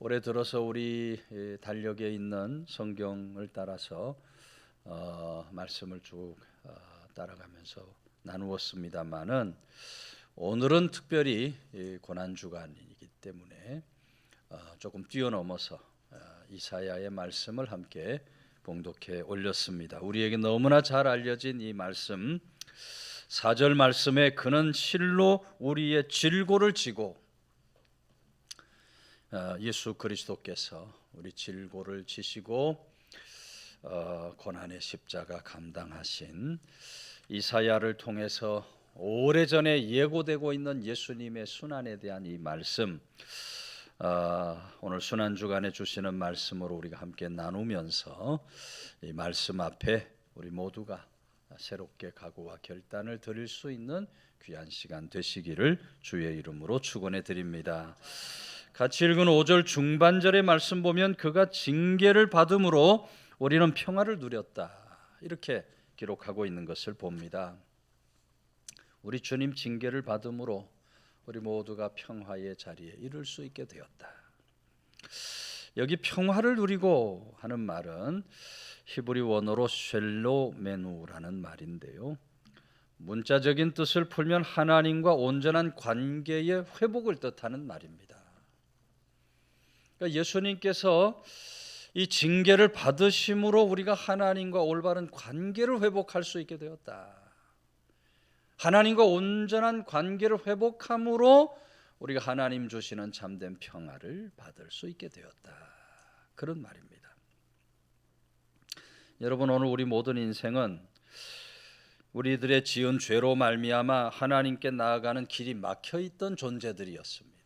올해 들어서 우리 달력에 있는 성경을 따라서 말씀을 쭉 따라가면서 나누었습니다만은 오늘은 특별히 고난 주간이기 때문에 조금 뛰어넘어서 이사야의 말씀을 함께 봉독해 올렸습니다. 우리에게 너무나 잘 알려진 이 말씀 4절 말씀에 그는 실로 우리의 질고를 지고 예수 그리스도께서 우리 질고를 지시고 고난의 십자가 감당하신 이사야를 통해서 오래전에 예고되고 있는 예수님의 순환에 대한 이 말씀, 오늘 순환주간에 주시는 말씀으로 우리가 함께 나누면서 이 말씀 앞에 우리 모두가 새롭게 각오와 결단을 드릴 수 있는 귀한 시간 되시기를 주의 이름으로 축원해 드립니다. 같이 읽은 5절 중반절의 말씀 보면 그가 징계를 받음으로 우리는 평화를 누렸다, 이렇게 기록하고 있는 것을 봅니다. 우리 주님 징계를 받음으로 우리 모두가 평화의 자리에 이를 수 있게 되었다. 여기 평화를 누리고 하는 말은 히브리 원어로 쉘로메누라는 말인데요, 문자적인 뜻을 풀면 하나님과 온전한 관계의 회복을 뜻하는 말입니다. 그러니까 예수님께서 이 징계를 받으심으로 우리가 하나님과 올바른 관계를 회복할 수 있게 되었다. 하나님과 온전한 관계를 회복함으로 우리가 하나님 주시는 참된 평화를 받을 수 있게 되었다, 그런 말입니다. 여러분, 오늘 우리 모든 인생은 우리들의 지은 죄로 말미암아 하나님께 나아가는 길이 막혀있던 존재들이었습니다.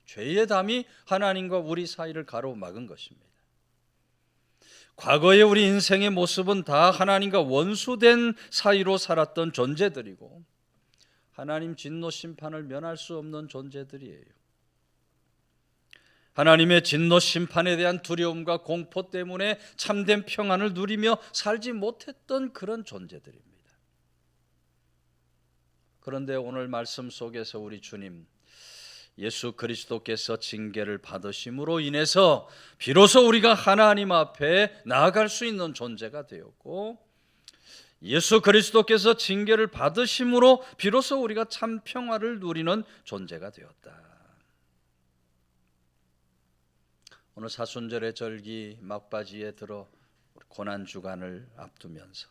죄의 담이 하나님과 우리 사이를 가로막은 것입니다. 과거의 우리 인생의 모습은 다 하나님과 원수된 사이로 살았던 존재들이고 하나님 진노 심판을 면할 수 없는 존재들이에요. 하나님의 진노 심판에 대한 두려움과 공포 때문에 참된 평안을 누리며 살지 못했던 그런 존재들입니다. 그런데 오늘 말씀 속에서 우리 주님 예수 그리스도께서 징계를 받으심으로 인해서 비로소 우리가 하나님 앞에 나아갈 수 있는 존재가 되었고, 예수 그리스도께서 징계를 받으심으로 비로소 우리가 참 평화를 누리는 존재가 되었다. 오늘 사순절의 절기 막바지에 들어 고난 주간을 앞두면서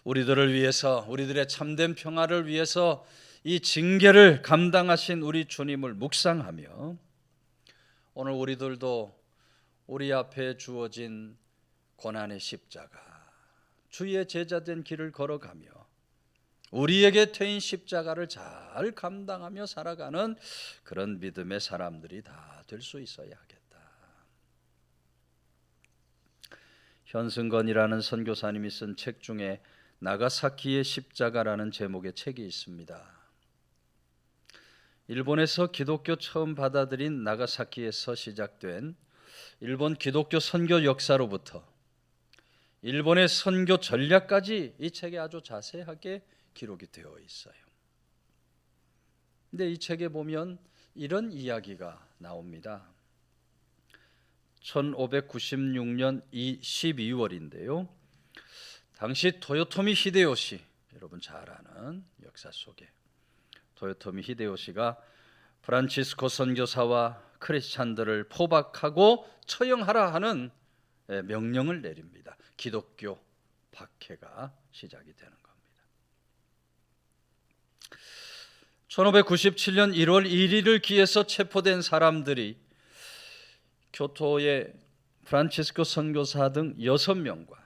우리들을 위해서, 우리들의 참된 평화를 위해서 이 징계를 감당하신 우리 주님을 묵상하며 오늘 우리들도 우리 앞에 주어진 고난의 십자가, 주의 제자된 길을 걸어가며 우리에게 트인 십자가를 잘 감당하며 살아가는 그런 믿음의 사람들이 다 될 수 있어야 하겠다. 현승건이라는 선교사님이 쓴 책 중에 나가사키의 십자가라는 제목의 책이 있습니다. 일본에서 기독교 처음 받아들인 나가사키에서 시작된 일본 기독교 선교 역사로부터 일본의 선교 전략까지 이 책에 아주 자세하게 기록이 되어 있어요. 근데 이 책에 보면 이런 이야기가 나옵니다. 1596년 12월인데요. 당시 토요토미 히데요시, 여러분 잘 아는 역사 속에 토요토미 히데요시가 프란치스코 선교사와 크리스찬들을 포박하고 처형하라 하는 명령을 내립니다. 기독교 박해가 시작이 되는 겁니다. 1597년 1월 1일을 기해서 체포된 사람들이 교토의 프란치스코 선교사 등 6명과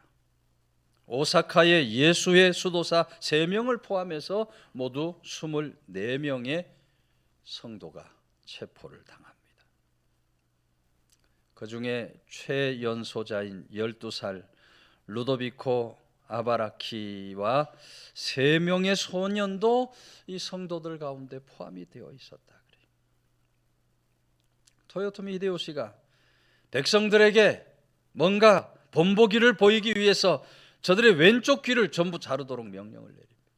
오사카의 예수의 수도사 3명을 포함해서 모두 24명의 성도가 체포를 당합니다. 그 중에 최연소자인 12살 루도비코 아바라키와 3명의 소년도 이 성도들 가운데 포함이 되어 있었다. 토요토미 히데요시가 백성들에게 뭔가 본보기를 보이기 위해서 저들의 왼쪽 귀를 전부 자르도록 명령을 내립니다.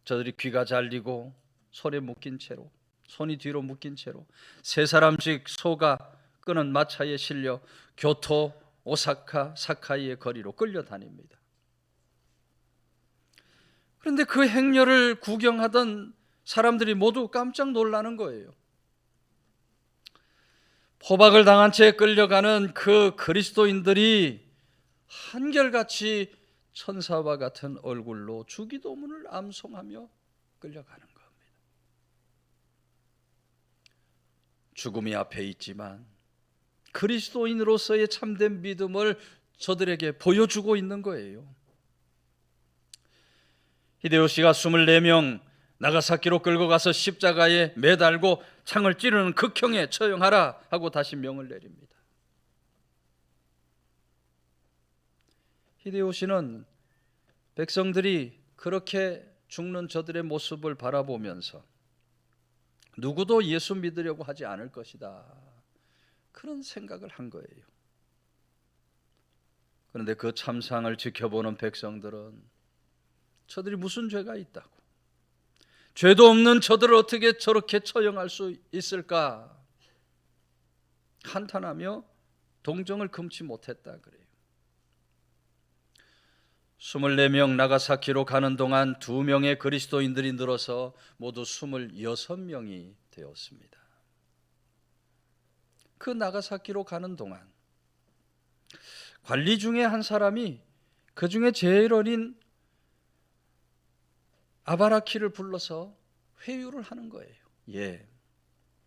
저들이 귀가 잘리고 손에 묶인 채로 손이 뒤로 묶인 채로 세 사람씩 소가 끄는 마차에 실려 교토, 오사카, 사카이의 거리로 끌려다닙니다. 그런데 그 행렬을 구경하던 사람들이 모두 깜짝 놀라는 거예요. 포박을 당한 채 끌려가는 그 그리스도인들이 한결같이 천사와 같은 얼굴로 주기도문을 암송하며 끌려가는 겁니다. 죽음이 앞에 있지만 그리스도인으로서의 참된 믿음을 저들에게 보여주고 있는 거예요. 히데요시가 24명 나가사키로 끌고 가서 십자가에 매달고 창을 찌르는 극형에 처형하라 하고 다시 명을 내립니다. 히데요시는 백성들이 그렇게 죽는 저들의 모습을 바라보면서 누구도 예수 믿으려고 하지 않을 것이다, 그런 생각을 한 거예요. 그런데 그 참상을 지켜보는 백성들은 저들이 무슨 죄가 있다고, 죄도 없는 저들을 어떻게 저렇게 처형할 수 있을까 한탄하며 동정을 금치 못했다 그래요. 24명 나가사키로 가는 동안 2명의 그리스도인들이 늘어서 모두 26명이 되었습니다. 그 나가사키로 가는 동안 관리 중에 한 사람이 그 중에 제일 어린 아바라키를 불러서 회유를 하는 거예요.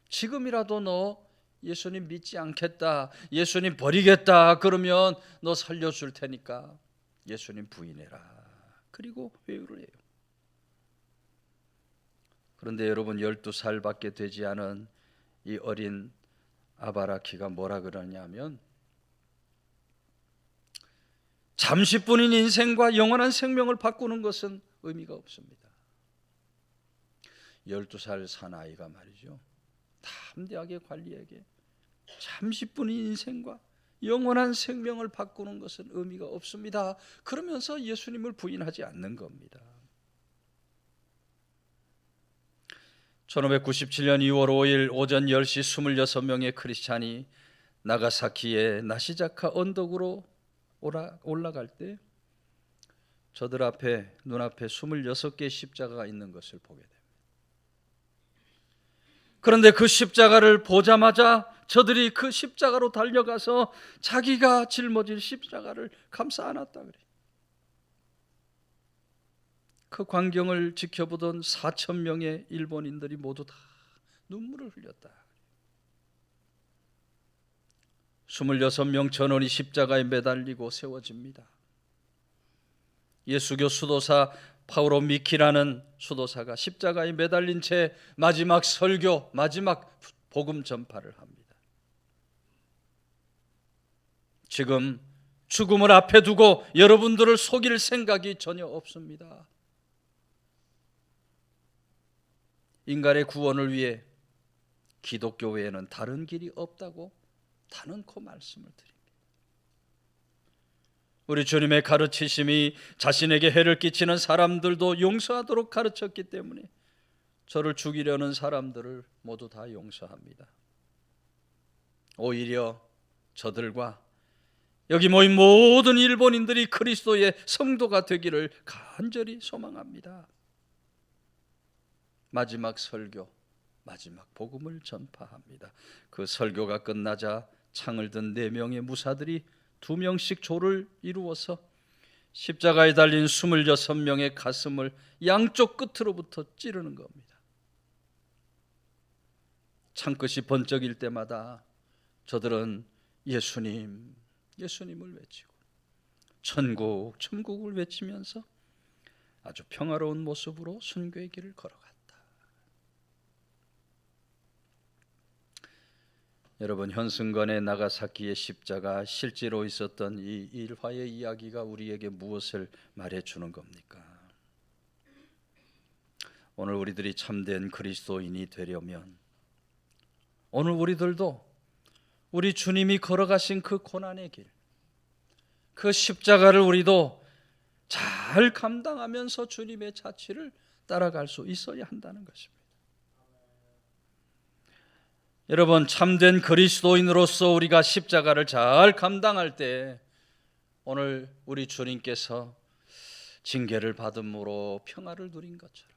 지금이라도 너 예수님 믿지 않겠다, 예수님 버리겠다 그러면 너 살려줄 테니까 예수님 부인해라. 그리고 회유를 해요. 그런데 여러분, 12살밖에 되지 않은 이 어린 아바라키가 뭐라 그러냐면, 잠시뿐인 인생과 영원한 생명을 바꾸는 것은 의미가 없습니다. 12살 사나이가 말이죠, 담대하게 관리에게 잠시뿐인 인생과 영원한 생명을 바꾸는 것은 의미가 없습니다 그러면서 예수님을 부인하지 않는 겁니다. 1597년 2월 5일 오전 10시 26명의 크리스찬이 나가사키의 나시자카 언덕으로 올라갈 때 저들 앞에, 눈앞에 26개의 십자가가 있는 것을 보게 됩니다. 그런데 그 십자가를 보자마자 저들이 그 십자가로 달려가서 자기가 짊어질 십자가를 감싸 안았다 그래요. 그 광경을 지켜보던 4,000명의 일본인들이 모두 다 눈물을 흘렸다. 26명 전원이 십자가에 매달리고 세워집니다. 예수교 수도사 파우로 미키라는 수도사가 십자가에 매달린 채 마지막 설교, 마지막 복음 전파를 합니다. 지금 죽음을 앞에 두고 여러분들을 속일 생각이 전혀 없습니다. 인간의 구원을 위해 기독교 외에는 다른 길이 없다고 단언코 말씀을 드립니다. 우리 주님의 가르치심이 자신에게 해를 끼치는 사람들도 용서하도록 가르쳤기 때문에 저를 죽이려는 사람들을 모두 다 용서합니다. 오히려 저들과 여기 모인 모든 일본인들이 그리스도의 성도가 되기를 간절히 소망합니다. 마지막 설교, 마지막 복음을 전파합니다. 그 설교가 끝나자 창을 든 4명의 무사들이 2명씩 조를 이루어서 십자가에 달린 26명의 가슴을 양쪽 끝으로부터 찌르는 겁니다. 창끝이 번쩍일 때마다 저들은 예수님, 예수님을 외치고 천국, 천국을 외치면서 아주 평화로운 모습으로 순교의 길을 걸어갔다. 여러분, 현승건의 나가사키의 십자가, 실제로 있었던 이 일화의 이야기가 우리에게 무엇을 말해주는 겁니까? 오늘 우리들이 참된 그리스도인이 되려면 오늘 우리들도 우리 주님이 걸어가신 그 고난의 길, 그 십자가를 우리도 잘 감당하면서 주님의 자취를 따라갈 수 있어야 한다는 것입니다. 여러분, 참된 그리스도인으로서 우리가 십자가를 잘 감당할 때 오늘 우리 주님께서 징계를 받음으로 평화를 누린 것처럼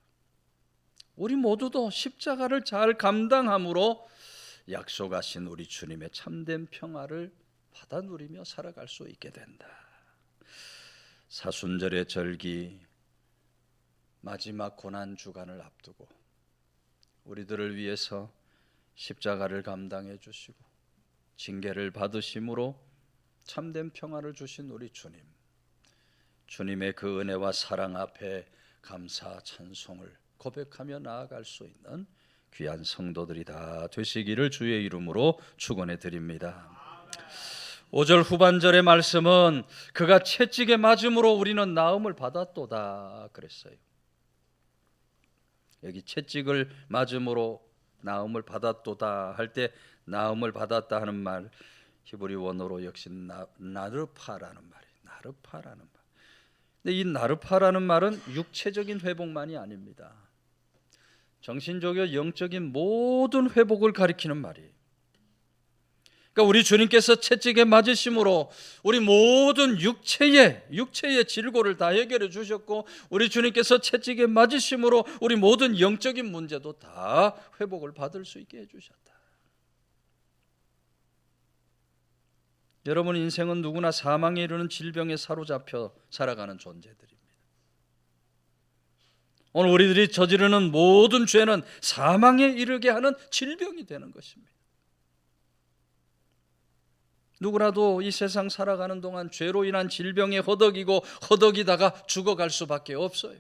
우리 모두도 십자가를 잘 감당함으로 약속하신 우리 주님의 참된 평화를 받아 누리며 살아갈 수 있게 된다. 사순절의 절기, 마지막 고난 주간을 앞두고 우리들을 위해서 십자가를 감당해 주시고 징계를 받으심으로 참된 평화를 주신 우리 주님, 주님의 그 은혜와 사랑 앞에 감사 찬송을 고백하며 나아갈 수 있는 귀한 성도들이 다 되시기를 주의 이름으로 축원해 드립니다. 5절 후반절의 말씀은 그가 채찍에 맞음으로 우리는 나음을 받았도다 그랬어요. 여기 채찍을 맞음으로 나음을 받았도다 할 때 나음을 받았다 하는 말 히브리 원어로 역시 나르파라는 말이에요. 나르파라는 말. 근데 이 나르파라는 말은 육체적인 회복만이 아닙니다. 정신적이고 영적인 모든 회복을 가리키는 말이에요. 그러니까 우리 주님께서 채찍에 맞으심으로 우리 모든 육체의 질고를 다 해결해 주셨고, 우리 주님께서 채찍에 맞으심으로 우리 모든 영적인 문제도 다 회복을 받을 수 있게 해주셨다. 여러분, 인생은 누구나 사망에 이르는 질병에 사로잡혀 살아가는 존재들입니다. 오늘 우리들이 저지르는 모든 죄는 사망에 이르게 하는 질병이 되는 것입니다. 누구라도 이 세상 살아가는 동안 죄로 인한 질병에 허덕이다가 죽어갈 수밖에 없어요.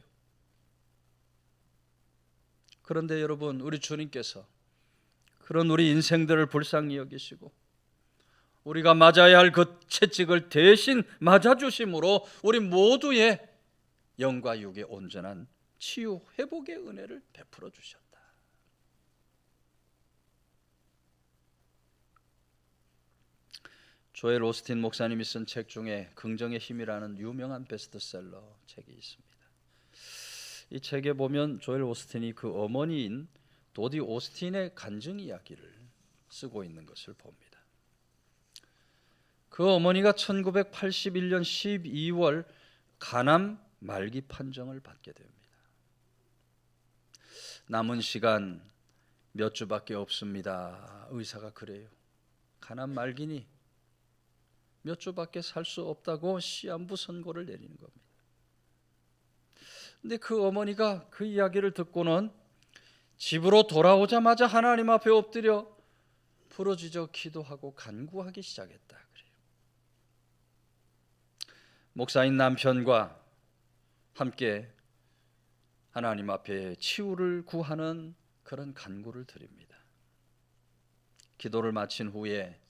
그런데 여러분, 우리 주님께서 그런 우리 인생들을 불쌍히 여기시고 우리가 맞아야 할 그 채찍을 대신 맞아주심으로 우리 모두의 영과 육의 온전한 치유 회복의 은혜를 베풀어 주셨다. 조엘 오스틴 목사님이 쓴 책 중에 긍정의 힘이라는 유명한 베스트셀러 책이 있습니다. 이 책에 보면 조엘 오스틴이 그 어머니인 도디 오스틴의 간증 이야기를 쓰고 있는 것을 봅니다. 그 어머니가 1981년 12월 간암 말기 판정을 받게 됩니다. 남은 시간 몇 주밖에 없습니다. 의사가 그래요. 간암 말기니 몇 주밖에 살 수 없다고 시한부 선고를 내리는 겁니다. 근데 그 어머니가 그 이야기를 듣고는 집으로 돌아오자마자 하나님 앞에 엎드려 부르짖어 기도하고 간구하기 시작했다 그래요. 목사인 남편과 함께 하나님 앞에 치유를 구하는 그런 간구를 드립니다. 기도를 마친 후에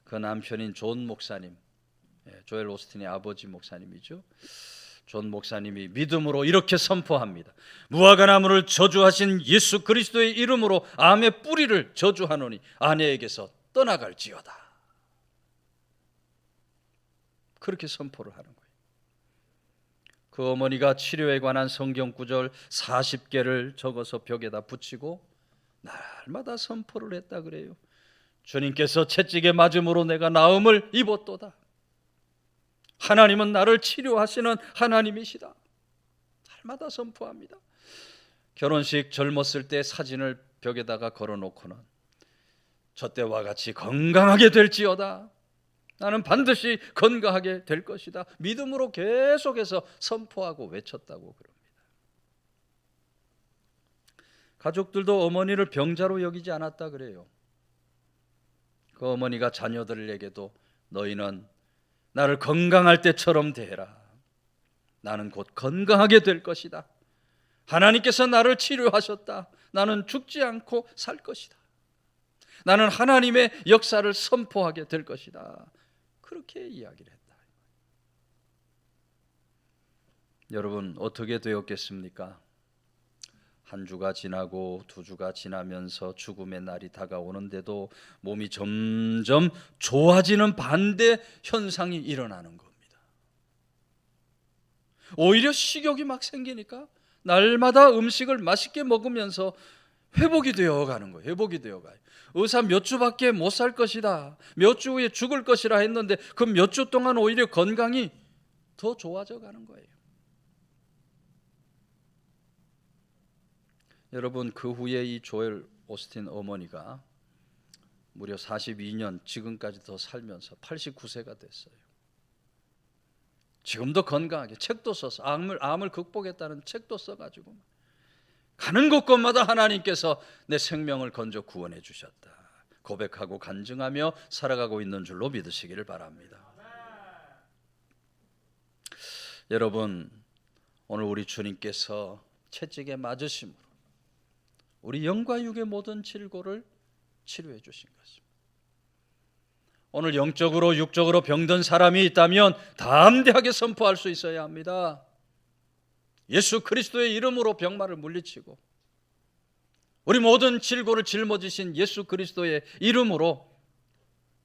그 남편인 존 목사님, 조엘 오스틴의 아버지 목사님이죠. 존 목사님이 믿음으로 이렇게 선포합니다. 무화과 나무를 저주하신 예수 그리스도의 이름으로 암의 뿌리를 저주하노니 아내에게서 떠나갈지어다. 그렇게 선포를 하는 거예요. 그 어머니가 치료에 관한 성경 구절 40개를 적어서 벽에다 붙이고 날마다 선포를 했다 그래요. 주님께서 채찍에 맞음으로 내가 나음을 입었도다. 하나님은 나를 치료하시는 하나님이시다. 날마다 선포합니다. 결혼식 젊었을 때 사진을 벽에다가 걸어놓고는 저 때와 같이 건강하게 될지어다. 나는 반드시 건강하게 될 것이다. 믿음으로 계속해서 선포하고 외쳤다고 그럽니다. 가족들도 어머니를 병자로 여기지 않았다 그래요. 그 어머니가 자녀들에게도 너희는 나를 건강할 때처럼 대해라. 나는 곧 건강하게 될 것이다. 하나님께서 나를 치료하셨다. 나는 죽지 않고 살 것이다. 나는 하나님의 역사를 선포하게 될 것이다. 그렇게 이야기를 했다. 여러분, 어떻게 되었겠습니까? 한 주가 지나고 두 주가 지나면서 죽음의 날이 다가오는데도 몸이 점점 좋아지는 반대 현상이 일어나는 겁니다. 오히려 식욕이 막 생기니까 날마다 음식을 맛있게 먹으면서 회복이 되어가는 거예요. 회복이 되어가요. 의사 몇 주밖에 못 살 것이다, 몇 주 후에 죽을 것이라 했는데 그 몇 주 동안 오히려 건강이 더 좋아져 가는 거예요. 여러분, 그 후에 이 조엘 오스틴 어머니가 무려 42년 지금까지 더 살면서 89세가 됐어요. 지금도 건강하게 책도 써서 암을 극복했다는 책도 써가지고 가는 곳곳마다 하나님께서 내 생명을 건져 구원해 주셨다 고백하고 간증하며 살아가고 있는 줄로 믿으시기를 바랍니다. 여러분, 오늘 우리 주님께서 채찍에 맞으심으로 우리 영과 육의 모든 질고를 치료해 주신 것입니다. 오늘 영적으로 육적으로 병든 사람이 있다면 담대하게 선포할 수 있어야 합니다. 예수 그리스도의 이름으로 병마를 물리치고 우리 모든 질고를 짊어지신 예수 그리스도의 이름으로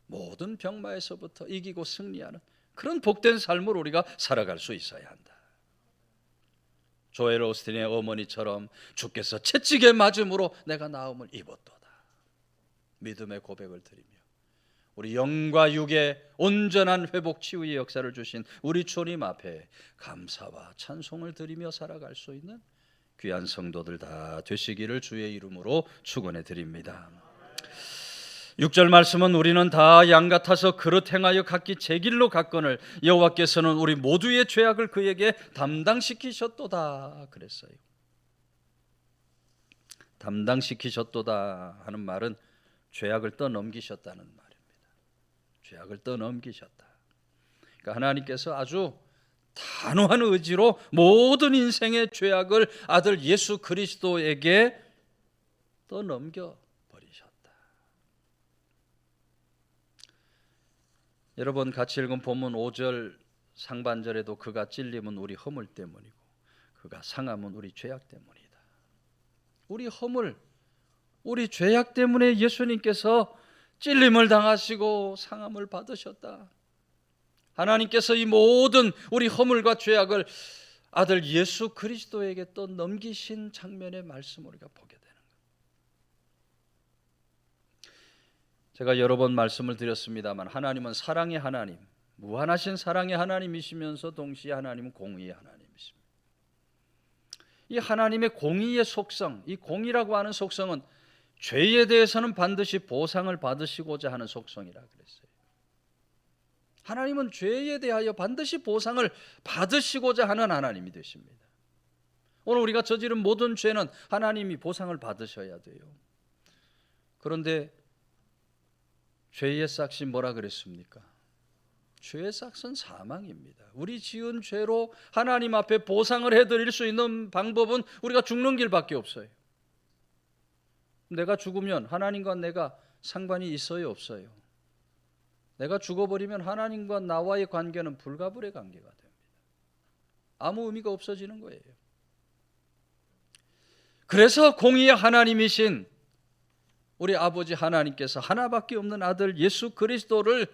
모든 병마에서부터 이기고 승리하는 그런 복된 삶을 우리가 살아갈 수 있어야 한다. 조엘 오스틴의 어머니처럼 주께서 채찍에 맞음으로 내가 나음을 입었도다 믿음의 고백을 드리며 우리 영과 육의 온전한 회복 치유의 역사를 주신 우리 주님 앞에 감사와 찬송을 드리며 살아갈 수 있는 귀한 성도들 다 되시기를 주의 이름으로 축원해 드립니다. 6절 말씀은 우리는 다 양 같아서 그릇 행하여 각기 제 길로 갔거늘 여호와께서는 우리 모두의 죄악을 그에게 담당시키셨도다 그랬어요. 담당시키셨도다 하는 말은 죄악을 떠넘기셨다는 말입니다. 죄악을 떠넘기셨다. 그러니까 하나님께서 아주 단호한 의지로 모든 인생의 죄악을 아들 예수 그리스도에게 떠넘겨 버리셨다. 여러분, 같이 읽은 본문 5절 상반절에도 그가 찔림은 우리 허물 때문이고 그가 상함은 우리 죄악 때문이다. 우리 허물, 우리 죄악 때문에 예수님께서 찔림을 당하시고 상함을 받으셨다. 하나님께서 이 모든 우리 허물과 죄악을 아들 예수 그리스도에게 또 넘기신 장면의 말씀을 우리가 보게 되는 거예요. 제가 여러 번 말씀을 드렸습니다만 하나님은 사랑의 하나님, 무한하신 사랑의 하나님이시면서 동시에 하나님은 공의의 하나님이십니다. 이 하나님의 공의의 속성, 이 공의라고 하는 속성은 죄에 대해서는 반드시 보상을 받으시고자 하는 속성이라 그랬어요. 하나님은 죄에 대하여 반드시 보상을 받으시고자 하는 하나님이 되십니다. 오늘 우리가 저지른 모든 죄는 하나님이 보상을 받으셔야 돼요. 그런데 죄의 싹이 뭐라 그랬습니까? 죄의 싹은 사망입니다. 우리 지은 죄로 하나님 앞에 보상을 해드릴 수 있는 방법은 우리가 죽는 길밖에 없어요. 내가 죽으면 하나님과 내가 상관이 있어요, 없어요? 내가 죽어버리면 하나님과 나와의 관계는 불가불의 관계가 됩니다. 아무 의미가 없어지는 거예요. 그래서 공의의 하나님이신 우리 아버지 하나님께서 하나밖에 없는 아들 예수 그리스도를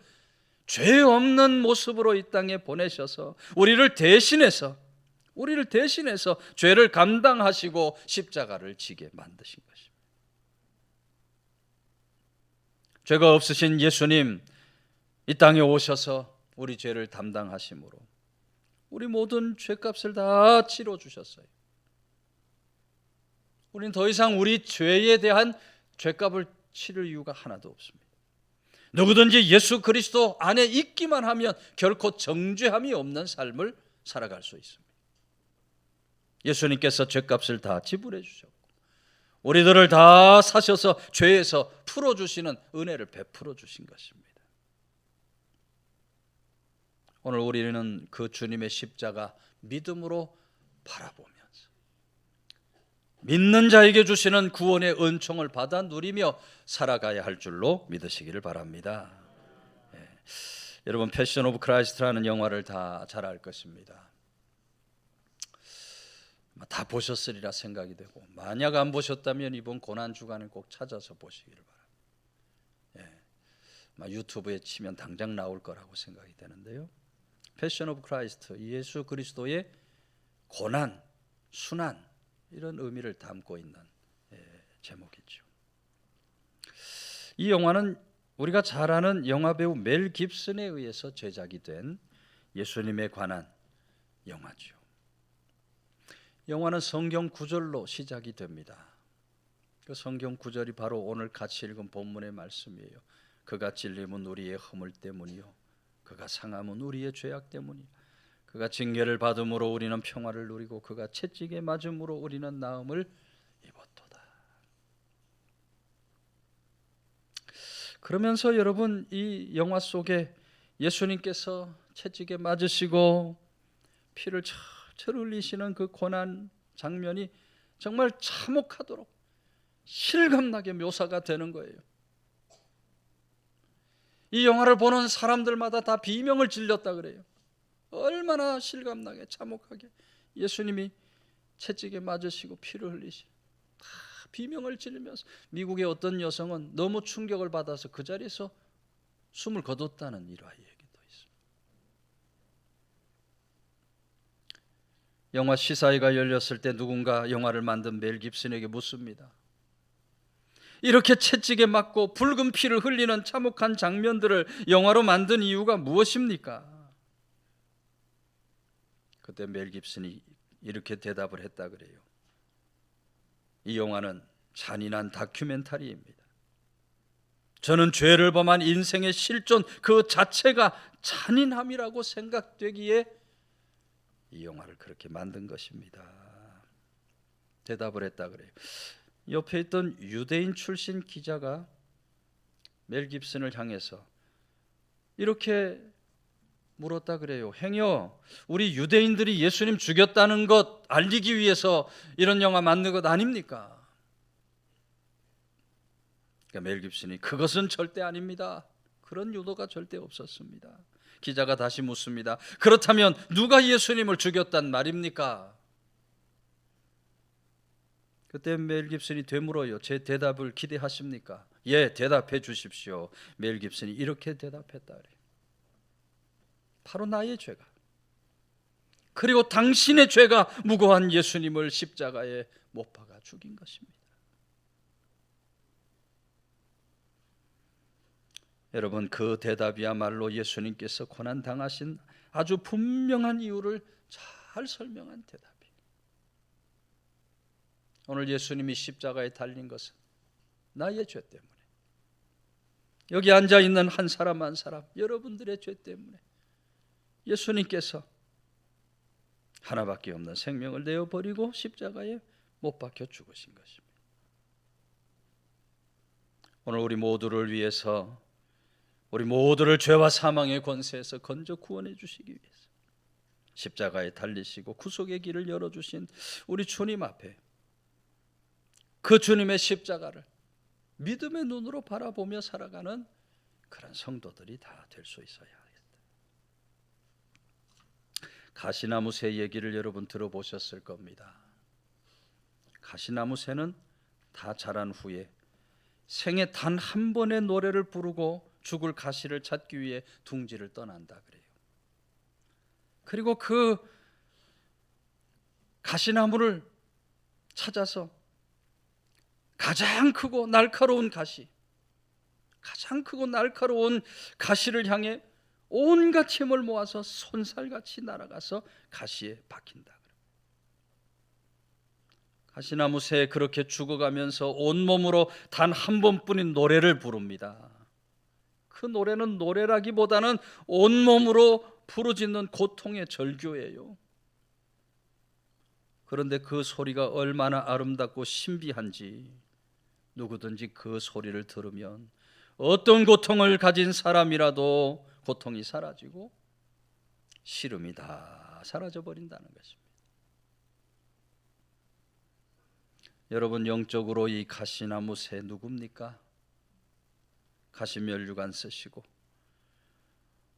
죄 없는 모습으로 이 땅에 보내셔서 우리를 대신해서 죄를 감당하시고 십자가를 지게 만드신 것입니다. 죄가 없으신 예수님 이 땅에 오셔서 우리 죄를 담당하심으로 우리 모든 죄값을 다 치러 주셨어요. 우리는 더 이상 우리 죄에 대한 죄값을 치를 이유가 하나도 없습니다. 누구든지 예수 그리스도 안에 있기만 하면 결코 정죄함이 없는 삶을 살아갈 수 있습니다. 예수님께서 죄값을 다 지불해 주셨고 우리들을 다 사셔서 죄에서 풀어주시는 은혜를 베풀어 주신 것입니다. 오늘 우리는 그 주님의 십자가 믿음으로 바라보면서 믿는 자에게 주시는 구원의 은총을 받아 누리며 살아가야 할 줄로 믿으시기를 바랍니다. 여러분, 패션 오브 크라이스트라는 영화를 다 잘 알 것입니다. 다 보셨으리라 생각이 되고 만약 안 보셨다면 이번 고난주간에 꼭 찾아서 보시기를 바랍니다. 유튜브에 치면 당장 나올 거라고 생각이 되는데요. 패션 오브 크라이스트, 예수 그리스도의 고난, 순환 이런 의미를 담고 있는 제목이죠. 이 영화는 우리가 잘 아는 영화배우 멜 깁슨에 의해서 제작이 된 예수님에 관한 영화죠. 영화는 성경 구절로 시작이 됩니다. 그 성경 구절이 바로 오늘 같이 읽은 본문의 말씀이에요. 그가 찔림은 우리의 허물 때문이요 그가 상함은 우리의 죄악 때문이요 그가 징계를 받음으로 우리는 평화를 누리고 그가 채찍에 맞음으로 우리는 나음을 입었도다. 그러면서 여러분, 이 영화 속에 예수님께서 채찍에 맞으시고 피를 철철 흘리시는 그 고난 장면이 정말 참혹하도록 실감나게 묘사가 되는 거예요. 이 영화를 보는 사람들마다 다 비명을 질렀다 그래요. 얼마나 실감나게 참혹하게 예수님이 채찍에 맞으시고 피를 흘리시고 다 비명을 지르면서, 미국의 어떤 여성은 너무 충격을 받아서 그 자리에서 숨을 거뒀다는 일화 얘기도 있습니다. 영화 시사회가 열렸을 때 누군가 영화를 만든 멜 깁슨에게 묻습니다. 이렇게 채찍에 맞고 붉은 피를 흘리는 참혹한 장면들을 영화로 만든 이유가 무엇입니까? 그때 멜 깁슨이 이렇게 대답을 했다 그래요. 이 영화는 잔인한 다큐멘터리입니다. 저는 죄를 범한 인생의 실존 그 자체가 잔인함이라고 생각되기에 이 영화를 그렇게 만든 것입니다. 대답을 했다 그래요. 옆에 있던 유대인 출신 기자가 멜 깁슨을 향해서 이렇게 물었다 그래요. 행여 우리 유대인들이 예수님 죽였다는 것 알리기 위해서 이런 영화 만든 것 아닙니까? 그러니까 멜 깁슨이 그것은 절대 아닙니다. 그런 유도가 절대 없었습니다. 기자가 다시 묻습니다. 그렇다면 누가 예수님을 죽였단 말입니까? 그때 멜 깁슨이 되물어요. 제 대답을 기대하십니까? 예, 대답해 주십시오. 멜 깁슨이 이렇게 대답했다 그래요. 바로 나의 죄가, 그리고 당신의 죄가 무고한 예수님을 십자가에 못 박아 죽인 것입니다. 여러분, 그 대답이야말로 예수님께서 고난당하신 아주 분명한 이유를 잘 설명한 대답이에요. 오늘 예수님이 십자가에 달린 것은 나의 죄 때문에, 여기 앉아있는 한 사람 한 사람 여러분들의 죄 때문에 예수님께서 하나밖에 없는 생명을 내어버리고 십자가에 못 박혀 죽으신 것입니다. 오늘 우리 모두를 위해서, 우리 모두를 죄와 사망의 권세에서 건져 구원해 주시기 위해서 십자가에 달리시고 구속의 길을 열어주신 우리 주님 앞에, 그 주님의 십자가를 믿음의 눈으로 바라보며 살아가는 그런 성도들이 다 될 수 있어야 하겠다. 가시나무 새 얘기를 여러분 들어보셨을 겁니다. 가시나무 새는 다 자란 후에 생애 단 한 번의 노래를 부르고 죽을 가시를 찾기 위해 둥지를 떠난다 그래요. 그리고 그 가시나무를 찾아서 가장 크고 날카로운 가시, 가장 크고 날카로운 가시를 향해 온갖 힘을 모아서 손살같이 날아가서 가시에 박힌다. 가시나무 새에 그렇게 죽어가면서 온몸으로 단 한 번뿐인 노래를 부릅니다. 그 노래는 노래라기보다는 온몸으로 부르짖는 고통의 절규예요. 그런데 그 소리가 얼마나 아름답고 신비한지 누구든지 그 소리를 들으면 어떤 고통을 가진 사람이라도 고통이 사라지고 시름이 다 사라져 버린다는 것입니다. 여러분, 영적으로 이 가시나무 새 누굽니까? 가시면류관 쓰시고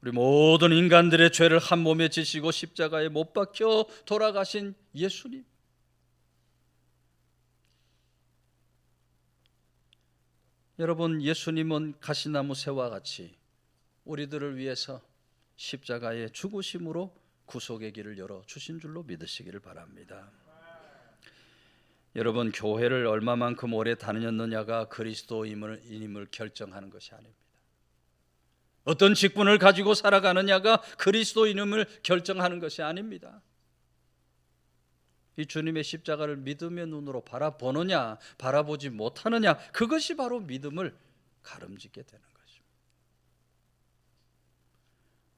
우리 모든 인간들의 죄를 한 몸에 지시고 십자가에 못 박혀 돌아가신 예수님, 여러분, 예수님은 가시나무 새와 같이 우리들을 위해서 십자가의 죽으심으로 구속의 길을 열어 주신 줄로 믿으시기를 바랍니다. 여러분, 교회를 얼마만큼 오래 다녔느냐가 그리스도인임을 결정하는 것이 아닙니다. 어떤 직분을 가지고 살아가느냐가 그리스도인임을 결정하는 것이 아닙니다. 이 주님의 십자가를 믿음의 눈으로 바라보느냐 바라보지 못하느냐, 그것이 바로 믿음을 가름짓게 되는 것입니다.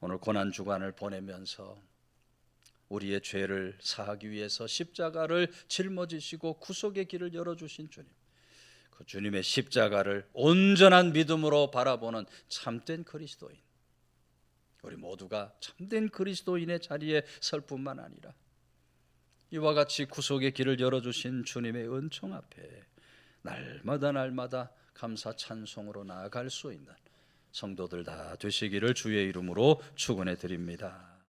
오늘 고난주간을 보내면서 우리의 죄를 사하기 위해서 십자가를 짊어지시고 구속의 길을 열어주신 주님, 그 주님의 십자가를 온전한 믿음으로 바라보는 참된 그리스도인, 우리 모두가 참된 그리스도인의 자리에 설 뿐만 아니라 이와 같이 구속의 길을 열어주신 주님의 은총 앞에 날마다 감사 찬송으로 나아갈 수 있는 성도들 다 되시기를 주의 이름으로 축원해 드립니다.